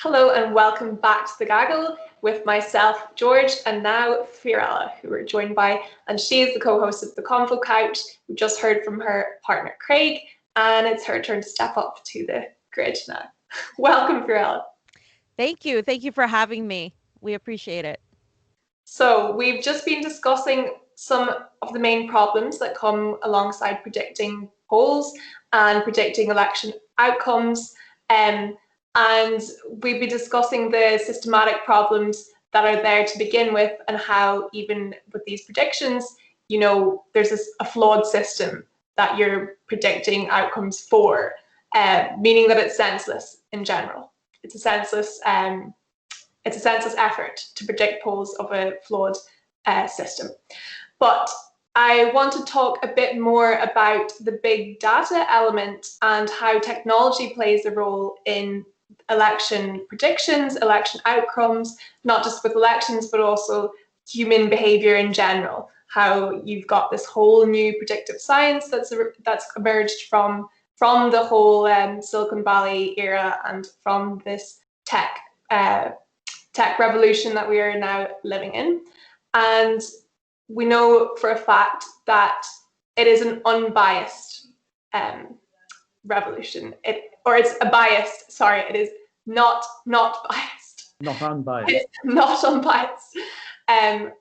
Hello and welcome back to The Gaggle with myself, George, and now Fiorella, who we're joined by, and she is the co-host of the Convo Couch. We just heard from her partner, Craig, and it's her turn to step up to the grid now. Welcome, Fiorella. Thank you. Thank you for having me. We appreciate it. So we've just been discussing some of the main problems that come alongside predicting polls and predicting election outcomes. And we've been discussing the systematic problems that are there to begin with, and how even with these predictions, there's a flawed system that you're predicting outcomes for, meaning that it's senseless in general. It's a senseless effort to predict polls of a flawed system. But I want to talk a bit more about the big data element and how technology plays a role in election predictions, election outcomes, not just with elections, but also human behavior in general. How you've got this whole new predictive science that's emerged from the whole Silicon Valley era and from this tech revolution that we are now living in. And we know for a fact that it is an unbiased revolution. It's a biased, sorry, it is not biased. Not unbiased. It's not unbiased in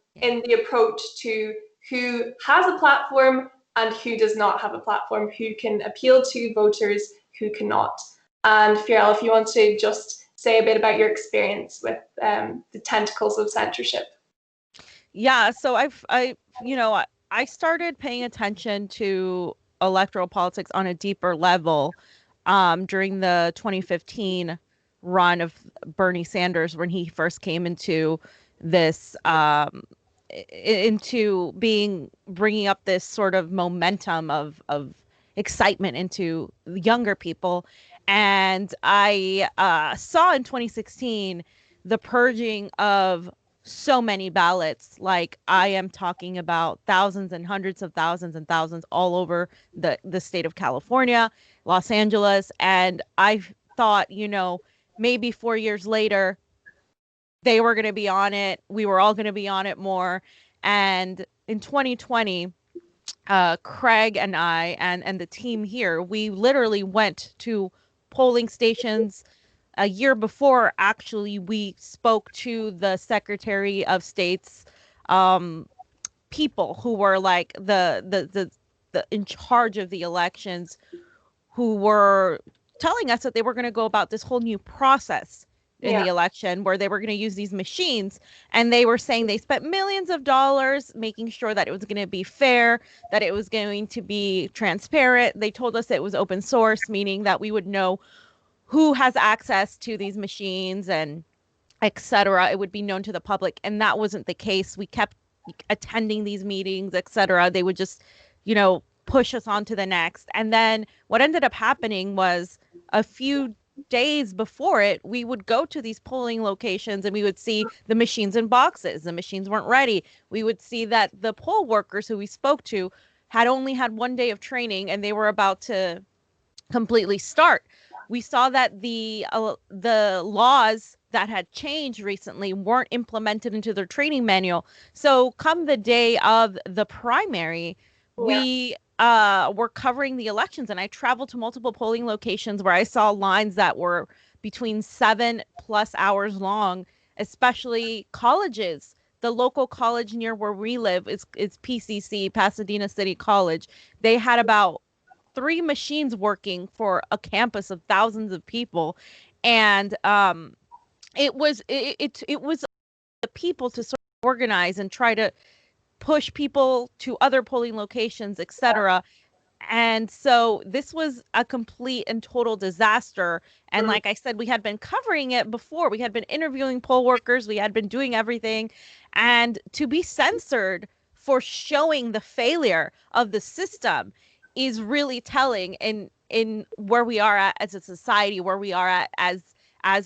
the approach to who has a platform and who does not have a platform, who can appeal to voters, who cannot. And Fiorella, if you want to just say a bit about your experience with the tentacles of censorship. Yeah, so I started paying attention to electoral politics on a deeper level during the 2015 run of Bernie Sanders, when he first came into this bringing up this sort of momentum of excitement into younger people. And I saw in 2016 the purging of so many ballots. Like, I am talking about thousands and hundreds of thousands and thousands all over the state of California, Los Angeles. And I thought, maybe 4 years later, they were going to be on it. We were all going to be on it more. And in 2020, Craig and I and the team here, we literally went to polling stations. A year before, actually, we spoke to the Secretary of State's people who were like the in charge of the elections, who were telling us that they were going to go about this whole new process in the election, where they were going to use these machines. And they were saying they spent millions of dollars making sure that it was going to be fair, that it was going to be transparent. They told us it was open source, meaning that we would know who has access to these machines and et cetera. It would be known to the public. And that wasn't the case. We kept attending these meetings, et cetera. They would just, push us on to the next. And then what ended up happening was, a few days before it, we would go to these polling locations and we would see the machines in boxes. The machines weren't ready. We would see that the poll workers who we spoke to had only had 1 day of training, and they were about to completely start. We saw that the laws that had changed recently weren't implemented into their training manual. So come the day of the primary, we were covering the elections, and I traveled to multiple polling locations where I saw lines that were between 7+ hours long, especially colleges. The local college near where we live is PCC, Pasadena City College. They had about 3 machines working for a campus of thousands of people. And it was the people to sort of organize and try to push people to other polling locations, etc. And so this was a complete and total disaster. And like I said, we had been covering it before. We had been interviewing poll workers. We had been doing everything. And to be censored for showing the failure of the system is really telling in where we are at as a society, where we are at as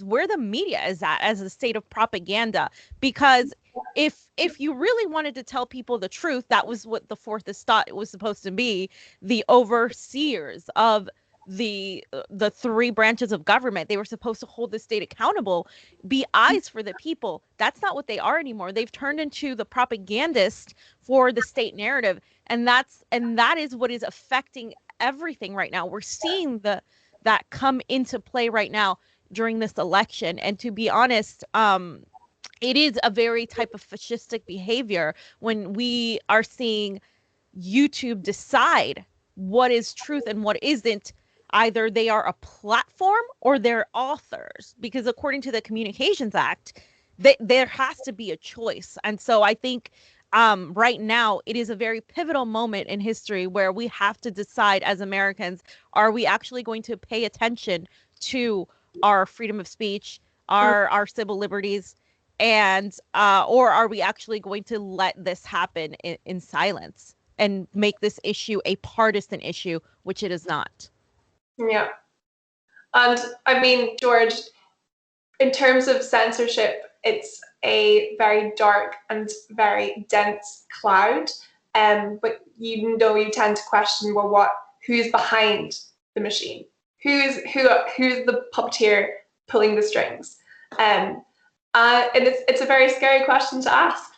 where the media is at as a state of propaganda. Because if you really wanted to tell people the truth, that was what the Fourth Estate was supposed to be, the overseers of the three branches of government. They were supposed to hold the state accountable, be eyes for the people. That's not what they are anymore. They've turned into the propagandist for the state narrative, and that is what is affecting everything right now. We're seeing that come into play right now during this election. And to be honest, it is a very type of fascistic behavior when we are seeing YouTube decide what is truth and what isn't. Either they are a platform or they're authors, because according to the Communications Act, there has to be a choice. And so I think right now it is a very pivotal moment in history where we have to decide as Americans, are we actually going to pay attention to our freedom of speech, our civil liberties, and or are we actually going to let this happen in silence and make this issue a partisan issue, which it is not? Yeah. And I mean, George, in terms of censorship, it's a very dark and very dense cloud. But you tend to question, well, who's behind the machine? Who's the puppeteer pulling the strings? And it's a very scary question to ask.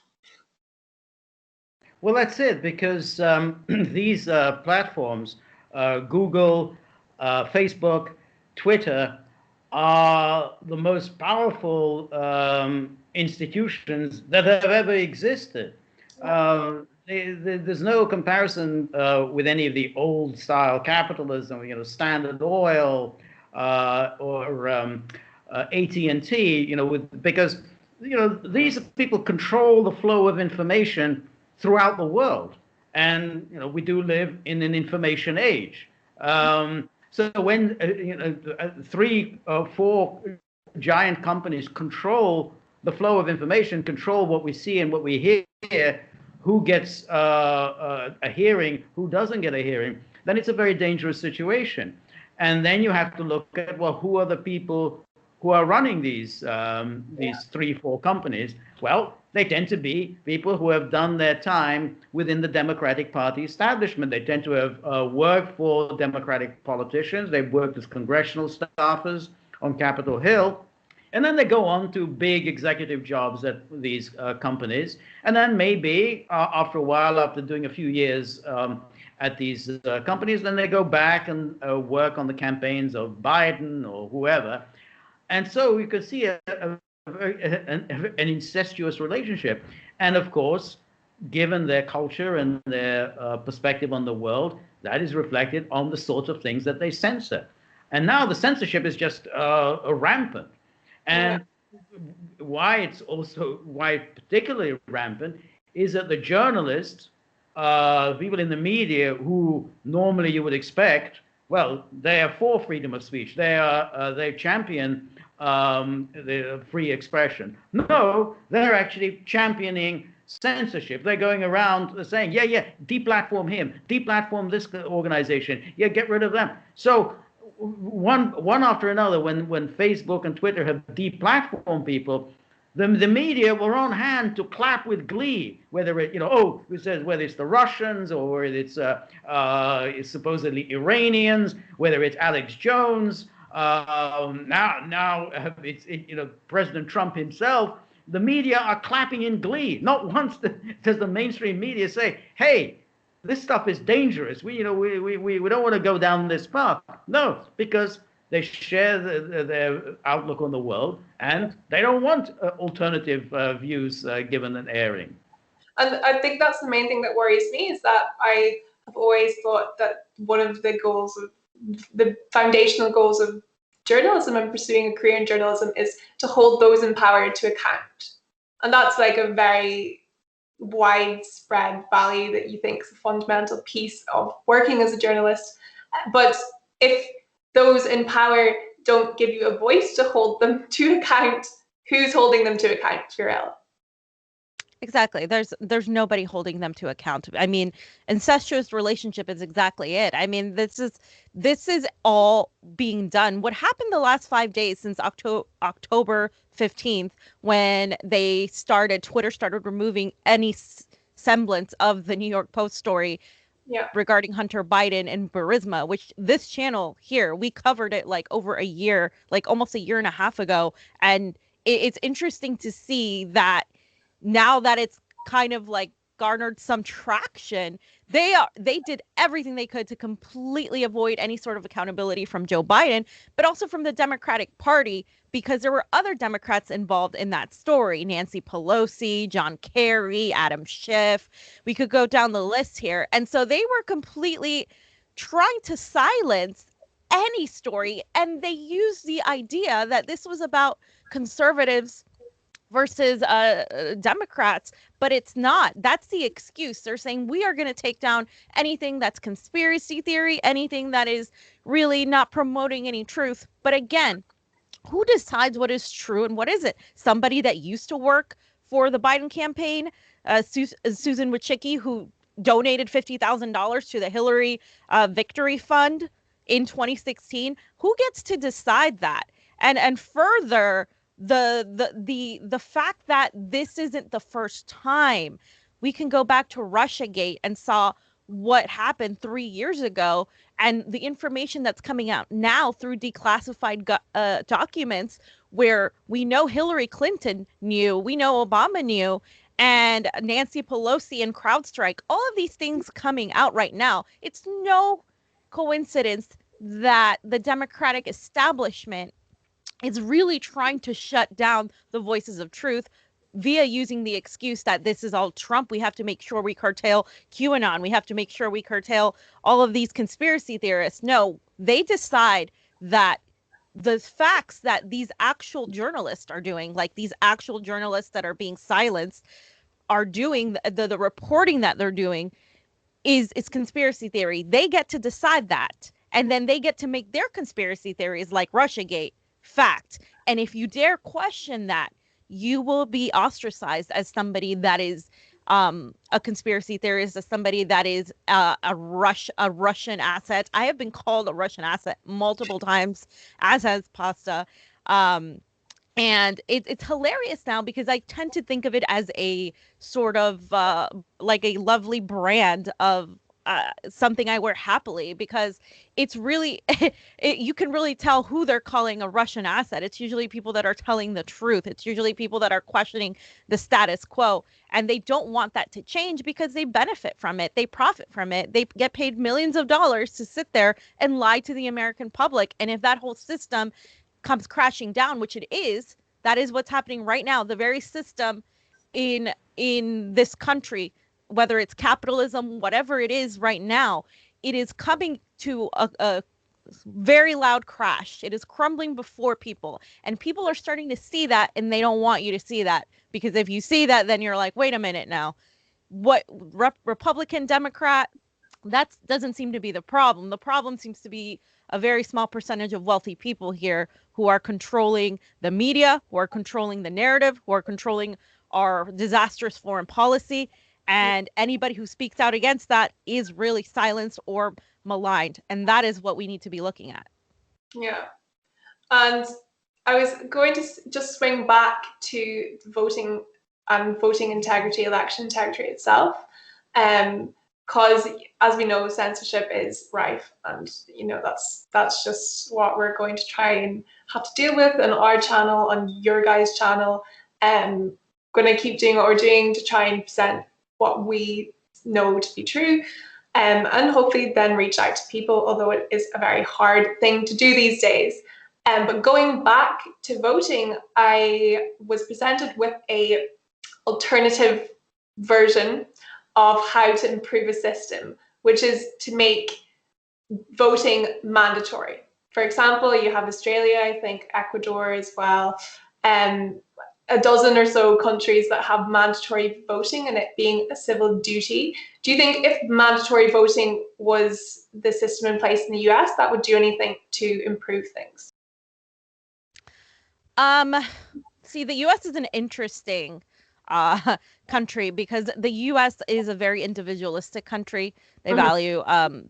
Well, that's it, because these platforms, Google, Facebook, Twitter, are the most powerful institutions that have ever existed. There's no comparison with any of the old style capitalism, Standard Oil or AT&T, because these people control the flow of information throughout the world, and we do live in an information age. So when 3 or 4 giant companies control the flow of information, control what we see and what we hear, who gets a hearing, who doesn't get a hearing, then it's a very dangerous situation. And then you have to look at, well, who are the people who are running these 3, 4 companies? Well, they tend to be people who have done their time within the Democratic Party establishment. They tend to have worked for Democratic politicians. They've worked as congressional staffers on Capitol Hill. And then they go on to big executive jobs at these companies. And then maybe after a while, after doing a few years at these companies, then they go back and work on the campaigns of Biden or whoever. And so you can see an incestuous relationship. And of course, given their culture and their perspective on the world, that is reflected on the sorts of things that they censor. And now the censorship is just rampant. And why it's particularly rampant is that the journalists, people in the media who normally you would expect, well, they are for freedom of speech. They champion the free expression. No, they're actually championing censorship. They're going around saying, yeah, deplatform him, deplatform this organization, yeah, get rid of them. So one after another, when Facebook and Twitter have deplatformed people, the media were on hand to clap with glee, whether it, whether it's the Russians or it's supposedly Iranians, whether it's Alex Jones, now it's President Trump himself. The media are clapping in glee. Not once does the mainstream media say, "Hey, this stuff is dangerous. We don't want to go down this path." No, because they share their outlook on the world, and they don't want alternative views given an airing. And I think that's the main thing that worries me, is that I have always thought that one of the foundational goals of journalism and pursuing a career in journalism is to hold those in power to account. And that's like a very widespread value that you think is a fundamental piece of working as a journalist. But if those in power don't give you a voice to hold them to account, who's holding them to account, Fiorella? Exactly. There's nobody holding them to account. I mean, incestuous relationship is exactly it. I mean, this is all being done. What happened the last 5 days since October 15th, when Twitter started removing any semblance of the New York Post story, regarding Hunter Biden and Burisma, which this channel here, we covered it like over a year, like almost a year and a half ago. And it's interesting to see that now that it's kind of like garnered some traction, they did everything they could to completely avoid any sort of accountability from Joe Biden, but also from the Democratic Party, because there were other Democrats involved in that story. Nancy Pelosi, John Kerry, Adam Schiff. We could go down the list here. And so they were completely trying to silence any story. And they used the idea that this was about conservatives versus Democrats, but it's not. That's the excuse. They're saying we are going to take down anything that's conspiracy theory, anything that is really not promoting any truth. But again, who decides what is true and what isn't? Somebody that used to work for the Biden campaign, Susan Wojcicki, who donated $50,000 to the Hillary Victory Fund in 2016. Who gets to decide that? And further, the fact that this isn't the first time. We can go back to Russiagate and saw what happened 3 years ago, and the information that's coming out now through declassified documents, where we know Hillary Clinton knew, we know Obama knew, and Nancy Pelosi and CrowdStrike, all of these things coming out right now. It's no coincidence that the Democratic establishment is really trying to shut down the voices of truth via using the excuse that this is all Trump. We have to make sure we curtail QAnon. We have to make sure we curtail all of these conspiracy theorists. No, they decide that the facts that these actual journalists are doing, like these actual journalists that are being silenced are doing, the reporting that they're doing is conspiracy theory. They get to decide that. And then they get to make their conspiracy theories like Russiagate fact. And if you dare question that, you will be ostracized as somebody that is a conspiracy theorist, as somebody that is a Russian asset. I have been called a Russian asset multiple times, as has Pasta. And it's hilarious now, because I tend to think of it as a sort of like a lovely brand of something I wear happily, because it's really, you can really tell who they're calling a Russian asset. It's usually people that are telling the truth. It's usually people that are questioning the status quo, and they don't want that to change because they benefit from it. They profit from it. They get paid millions of dollars to sit there and lie to the American public. And if that whole system comes crashing down, which it is, that is what's happening right now. The very system in this country, whether it's capitalism, whatever it is right now, it is coming to a very loud crash. It is crumbling before people, and people are starting to see that, and they don't want you to see that, because if you see that, then you're like, wait a minute now, what Republican, Democrat, that doesn't seem to be the problem. The problem seems to be a very small percentage of wealthy people here who are controlling the media, who are controlling the narrative, who are controlling our disastrous foreign policy. And anybody who speaks out against that is really silenced or maligned. And that is what we need to be looking at. Yeah. And I was going to just swing back to voting and voting integrity, election integrity itself. Because as we know, censorship is rife, and that's just what we're going to try and have to deal with on our channel, on your guys' channel. Going to keep doing what we're doing to try and present what we know to be true, and hopefully then reach out to people, although it is a very hard thing to do these days. But going back to voting, I was presented with a alternative version of how to improve a system, which is to make voting mandatory. For example, you have Australia, I think Ecuador as well, a dozen or so countries that have mandatory voting and it being a civil duty. Do you think if mandatory voting was the system in place in the US, that would do anything to improve things? See, the US is an interesting country, because the US is a very individualistic country. They value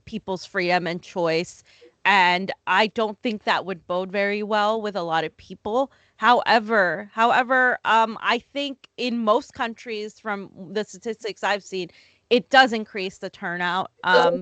people's freedom and choice. And I don't think that would bode very well with a lot of people. However, I think in most countries, from the statistics I've seen, it does increase the turnout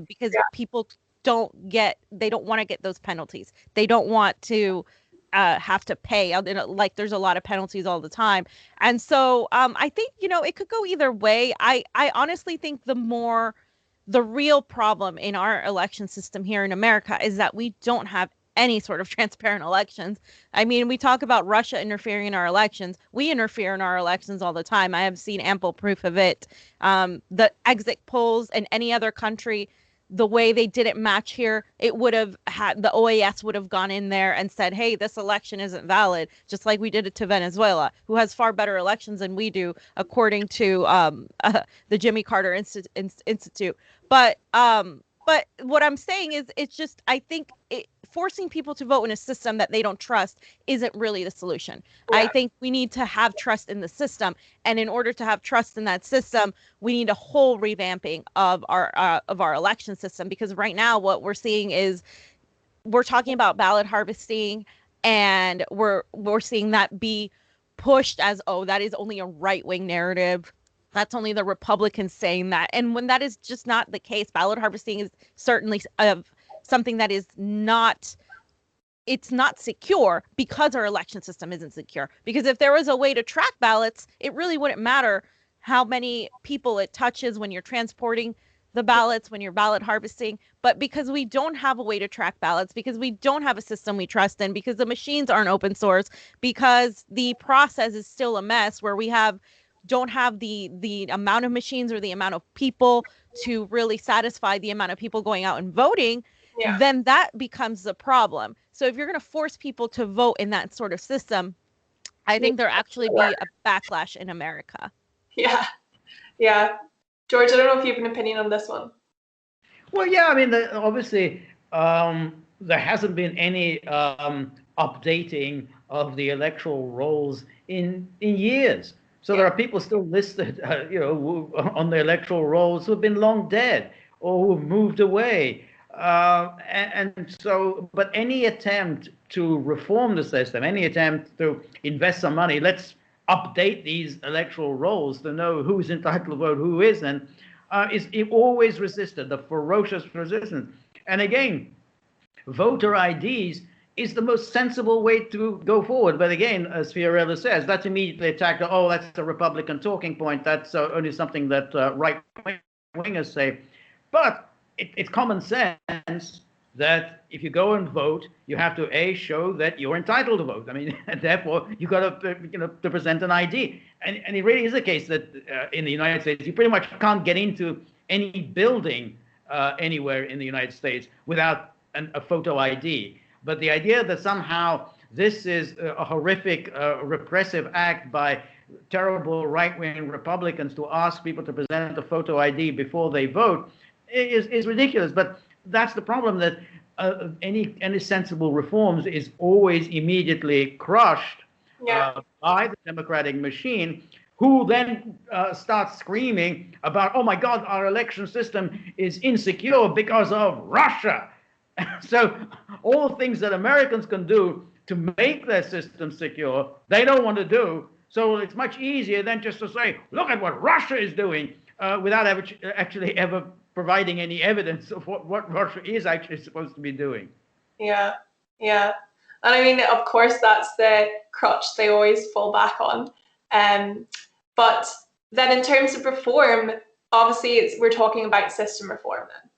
because people don't want to get those penalties. They don't want to have to pay. Like there's a lot of penalties all the time. And so I think, it could go either way. I honestly think the real problem in our election system here in America is that we don't have any sort of transparent elections. I mean, we talk about Russia interfering in our elections. We interfere in our elections all the time. I have seen ample proof of it. The exit polls in any other country, the way they didn't match here, it would have had the OAS would have gone in there and said, hey, this election isn't valid, just like we did it to Venezuela, who has far better elections than we do, according to the Jimmy Carter Institute. But what I'm saying is, it's just, I think forcing people to vote in a system that they don't trust isn't really the solution. Yeah. I think we need to have trust in the system. And in order to have trust in that system, we need a whole revamping of our election system. Because right now what we're seeing is we're talking about ballot harvesting, and we're seeing that be pushed as, oh, that is only a right-wing narrative. That's only the Republicans saying that. And when that is just not the case, ballot harvesting is certainly something that is not secure, because our election system isn't secure. Because if there was a way to track ballots, it really wouldn't matter how many people it touches when you're transporting the ballots, when you're ballot harvesting. But because we don't have a way to track ballots, because we don't have a system we trust in, because the machines aren't open source, because the process is still a mess where we don't have the amount of machines or the amount of people to really satisfy the amount of people going out and voting, then that becomes the problem. So if you're going to force people to vote in that sort of system, I think there'll actually be a backlash in America. Yeah. Yeah. George, I don't know if you have an opinion on this one. Well, yeah, I mean, obviously, there hasn't been any updating of the electoral rolls in years. So there are people still listed, on the electoral rolls who have been long dead or who have moved away. And so, but any attempt to reform the system, any attempt to invest some money, let's update these electoral rolls to know who's entitled to vote, who isn't, is always resisted, the ferocious resistance. And again, voter IDs is the most sensible way to go forward. But again, as Fiorella says, that's immediately attacked. Oh, that's a Republican talking point. That's only something that right-wingers say. But it's common sense that if you go and vote, you have to show that you're entitled to vote. I mean, and therefore you got to present an ID. And it really is the case that in the United States, you pretty much can't get into any building anywhere in the United States without a photo ID. But the idea that somehow this is a horrific repressive act by terrible right-wing Republicans to ask people to present a photo ID before they vote is ridiculous. But that's the problem, that any sensible reforms is always immediately crushed by the democratic machine, who then starts screaming about, oh my God, our election system is insecure because of Russia. So all things that Americans can do to make their system secure, they don't want to do. So it's much easier than just to say, look at what Russia is doing, without actually ever providing any evidence of what Russia is actually supposed to be doing. Yeah. And I mean, of course, that's the crutch they always fall back on. But then in terms of reform, obviously we're talking about system reform then.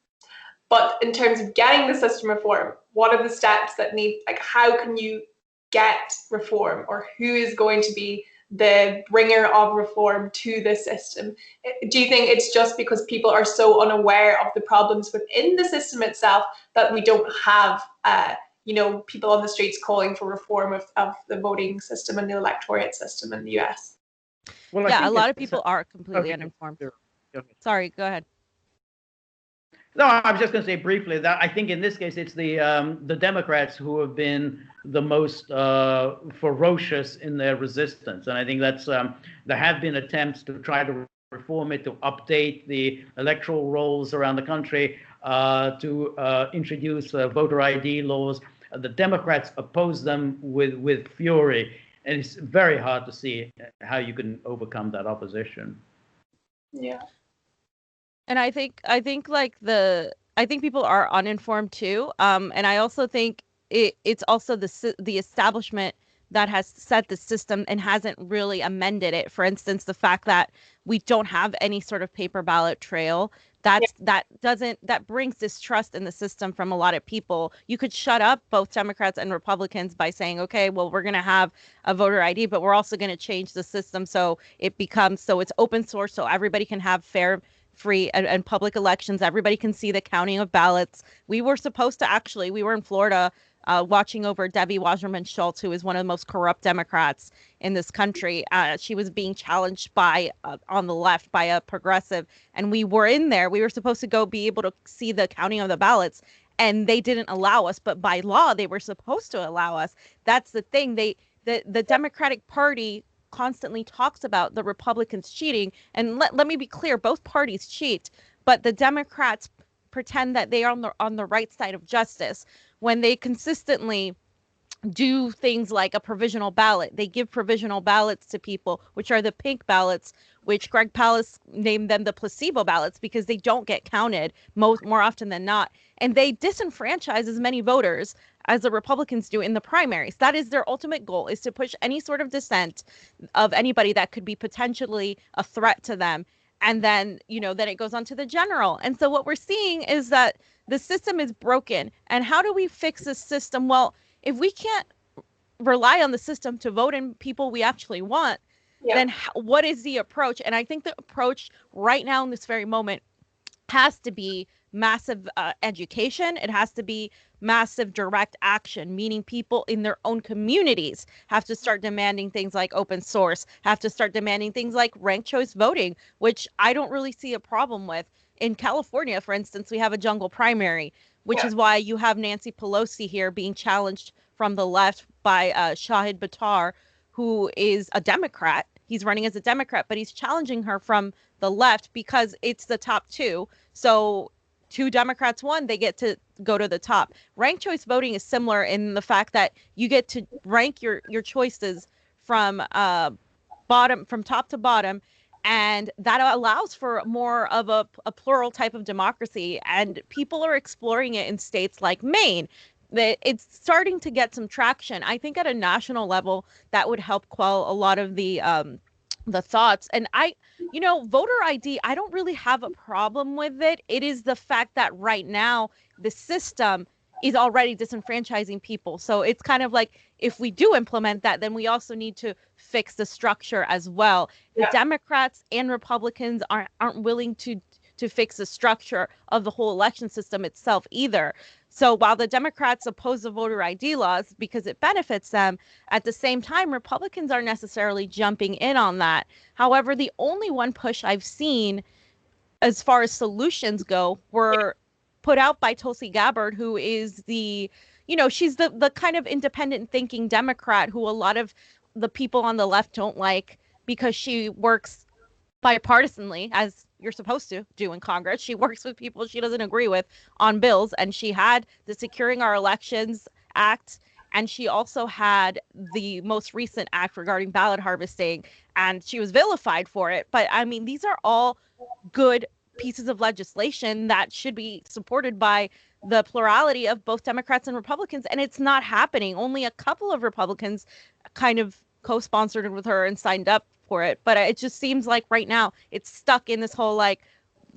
But in terms of getting the system reform, what are the steps that how can you get reform, or who is going to be the bringer of reform to the system? Do you think it's just because people are so unaware of the problems within the system itself that we don't have, people on the streets calling for reform of the voting system and the electorate system in the US? Well, yeah, a lot of people are completely uninformed. Sorry, go ahead. No, I was just going to say briefly that I think in this case it's the Democrats who have been the most ferocious in their resistance, and I think that's there have been attempts to try to reform it, to update the electoral rolls around the country, to introduce voter ID laws. The Democrats oppose them with fury, and it's very hard to see how you can overcome that opposition. Yeah. And I think people are uninformed too. And I also think it's also the establishment that has set the system and hasn't really amended it. For instance, the fact that we don't have any sort of paper ballot trail, that brings distrust in the system from a lot of people. You could shut up both Democrats and Republicans by saying, okay, well, we're going to have a voter ID, but we're also going to change the system so it's open source, so everybody can have fair, free and public elections. Everybody can see the counting of ballots. We were in Florida watching over Debbie Wasserman Schultz, who is one of the most corrupt Democrats in this country. She was being challenged on the left by a progressive, and we were in there. We were supposed to go be able to see the counting of the ballots, and they didn't allow us. But by law, they were supposed to allow us. That's the thing. The Democratic Party constantly talks about the Republicans cheating. And let me be clear, both parties cheat, but the Democrats pretend that they are on the right side of justice when they consistently do things like a provisional ballot. They give provisional ballots to people, which are the pink ballots, which Greg Palast named them the placebo ballots because they don't get counted more often than not. And they disenfranchise as many voters as the Republicans do in the primaries. That is their ultimate goal, is to push any sort of dissent of anybody that could be potentially a threat to them. And then, then it goes on to the general. And so what we're seeing is that the system is broken. And how do we fix this system? Well, if we can't rely on the system to vote in people we actually want, then what is the approach? And I think the approach right now in this very moment has to be massive education. It has to be massive direct action, meaning people in their own communities have to start demanding things like open source, have to start demanding things like ranked choice voting, which I don't really see a problem with. In California, for instance, we have a jungle primary, which is why you have Nancy Pelosi here being challenged from the left by Shahid Buttar, who is a Democrat. He's running as a Democrat, but he's challenging her from the left because it's the top two. So two Democrats won, they get to go to the top. Ranked choice voting is similar in the fact that you get to rank your choices from top to bottom. And that allows for more of a plural type of democracy. And people are exploring it in states like Maine. It's starting to get some traction. I think at a national level, that would help quell a lot of the thoughts. And voter ID, I don't really have a problem with it. It is the fact that right now the system is already disenfranchising people. So it's kind of like, if we do implement that, then we also need to fix the structure as well. The Democrats and Republicans aren't willing to fix the structure of the whole election system itself either. So while the Democrats oppose the voter ID laws because it benefits them, at the same time, Republicans aren't necessarily jumping in on that. However, the only one push I've seen as far as solutions go were put out by Tulsi Gabbard, who is she's the kind of independent thinking Democrat who a lot of the people on the left don't like because she works bipartisanly, as you're supposed to do in Congress. She works with people she doesn't agree with on bills, and she had the Securing Our Elections Act, and she also had the most recent act regarding ballot harvesting, and she was vilified for it. But I mean, these are all good pieces of legislation that should be supported by the plurality of both Democrats and Republicans, and it's not happening. Only a couple of Republicans kind of co-sponsored with her and signed up for it. But it just seems like right now it's stuck in this whole, like,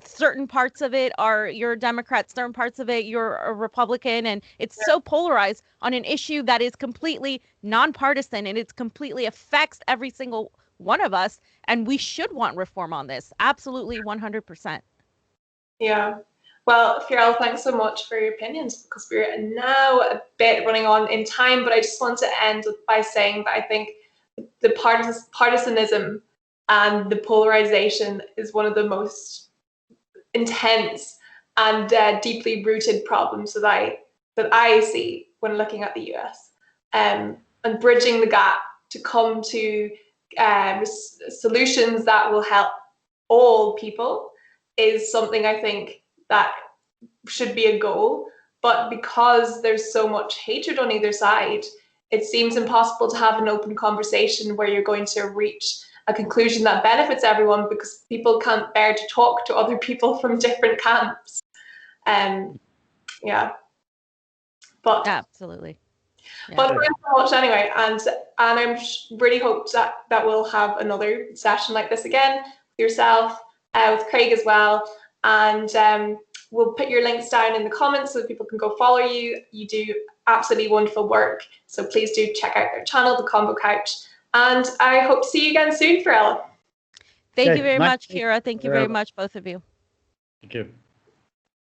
certain parts of it are you're a Democrat, certain parts of it you're a Republican, and it's so polarized on an issue that is completely nonpartisan, and it completely affects every single one of us, and we should want reform on this. Absolutely, 100%. Yeah. Well, Fiorella, thanks so much for your opinions, because we're now a bit running on in time, but I just want to end by saying that I think the partisanism and the polarization is one of the most intense and deeply rooted problems that I see when looking at the US, and bridging the gap to come to solutions that will help all people is something I think that should be a goal. But because there's so much hatred on either side, it seems impossible to have an open conversation where you're going to reach a conclusion that benefits everyone, because people can't bear to talk to other people from different camps. Yeah. But absolutely. Yeah. But thanks so much anyway, and I really hope that we'll have another session like this again with yourself, with Craig as well, and we'll put your links down in the comments so that people can go follow you. You do absolutely wonderful work, so please do check out their channel, the Convo Couch, and I hope to see you again soon, Fiorella. Thank you very much, Ciara. Thank you very much, both of you. Thank you.